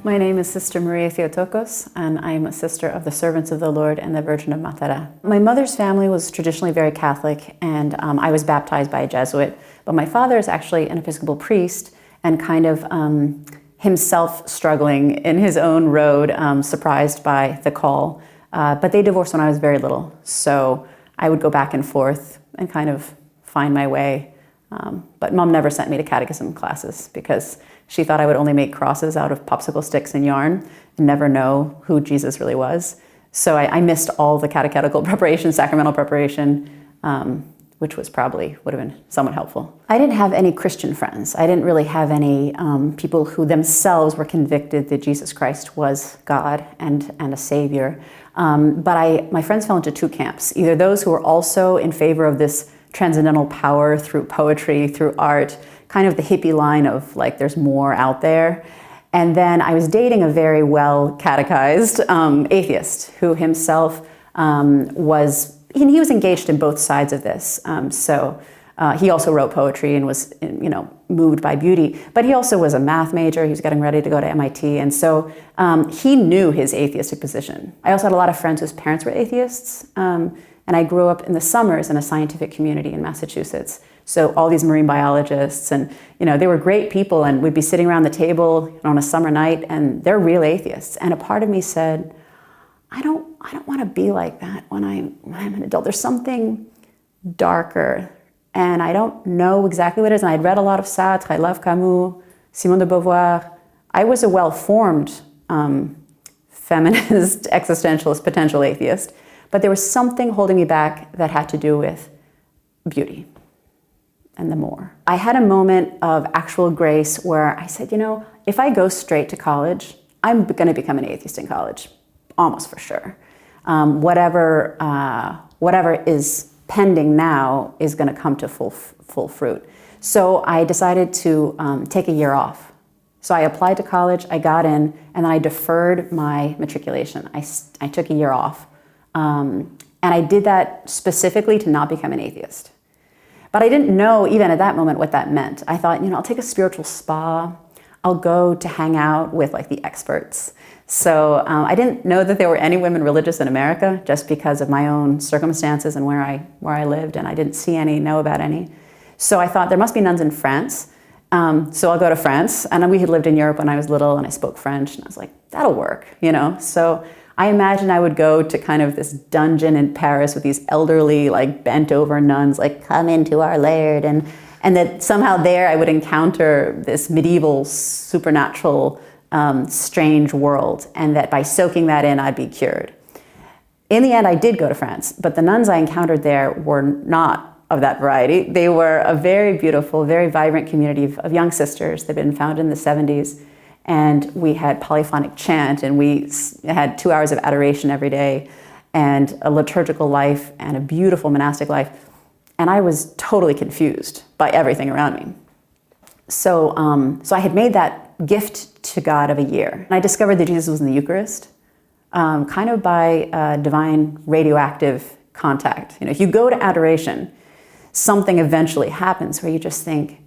My name is Sister Maria Theotokos, and I am a sister of the Servants of the Lord and the Virgin of Matara. My mother's family was traditionally very Catholic, and I was baptized by a Jesuit, but my father is actually an Episcopal priest and kind of himself struggling in his own road, surprised by the call. But they divorced when I was very little, so I would go back and forth and kind of find my way. But Mom never sent me to catechism classes because she thought I would only make crosses out of popsicle sticks and yarn and never know who Jesus really was. So I missed all the catechetical preparation, sacramental preparation, which would have been somewhat helpful. I didn't have any Christian friends. I didn't really have any people who themselves were convicted that Jesus Christ was God and a Savior. But my friends fell into two camps, either those who were also in favor of this transcendental power through poetry, through art, kind of the hippie line of like there's more out there. And then I was dating a very well catechized atheist who himself was engaged in both sides of this. He also wrote poetry and was, moved by beauty, but he also was a math major. He was getting ready to go to MIT. And so he knew his atheistic position. I also had a lot of friends whose parents were atheists. And I grew up in the summers in a scientific community in Massachusetts. So all these marine biologists and, they were great people, and we'd be sitting around the table on a summer night and they're real atheists. And a part of me said, I don't want to be like that when I'm an adult. There's something darker and I don't know exactly what it is. And I'd read a lot of Sartre, I love Camus, Simone de Beauvoir. I was a well-formed feminist, existentialist, potential atheist. But there was something holding me back that had to do with beauty and the more. I had a moment of actual grace where I said, if I go straight to college, I'm going to become an atheist in college, almost for sure. Whatever is pending now is going to come to full fruit. So I decided to take a year off. So I applied to college, I got in, and then I deferred my matriculation. I took a year off. And I did that specifically to not become an atheist. But I didn't know even at that moment what that meant. I thought, I'll take a spiritual spa. I'll go to hang out with like the experts. So I didn't know that there were any women religious in America just because of my own circumstances and where I lived, and I didn't know about any. So I thought there must be nuns in France. So I'll go to France. And we had lived in Europe when I was little and I spoke French, and I was like, that'll work, So I imagined I would go to kind of this dungeon in Paris with these elderly, like bent over nuns, like come into our laird, and that somehow there I would encounter this medieval, supernatural, strange world, and that by soaking that in, I'd be cured. In the end, I did go to France, but the nuns I encountered there were not of that variety. They were a very beautiful, very vibrant community of young sisters. They'd been founded in the 70s. And we had polyphonic chant, and we had 2 hours of adoration every day, and a liturgical life, and a beautiful monastic life. And I was totally confused by everything around me. So I had made that gift to God of a year. And I discovered that Jesus was in the Eucharist, kind of by divine radioactive contact. If you go to adoration, something eventually happens where you just think,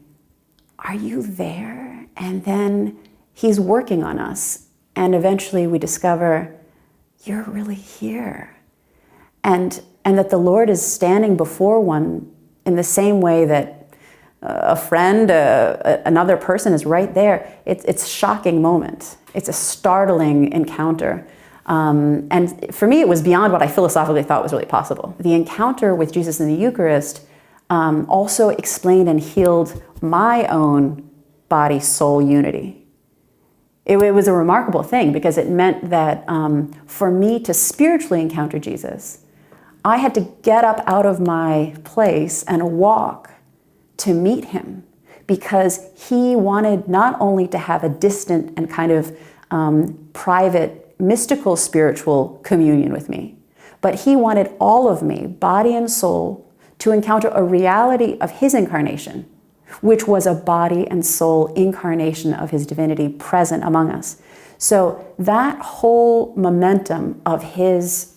are you there? And then He's working on us, and eventually we discover you're really here, and that the Lord is standing before one in the same way that a friend, another person is right there. It's a shocking moment. It's a startling encounter, and for me, it was beyond what I philosophically thought was really possible. The encounter with Jesus in the Eucharist also explained and healed my own body-soul unity. It was a remarkable thing because it meant that for me to spiritually encounter Jesus, I had to get up out of my place and walk to meet him, because he wanted not only to have a distant and kind of private, mystical, spiritual communion with me, but he wanted all of me, body and soul, to encounter a reality of his incarnation, which was a body and soul incarnation of his divinity present among us. So that whole momentum of his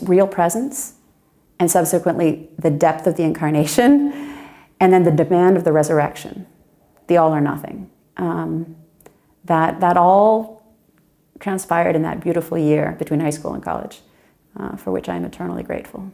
real presence, and subsequently the depth of the incarnation, and then the demand of the resurrection, the all or nothing, that all transpired in that beautiful year between high school and college, for which I am eternally grateful.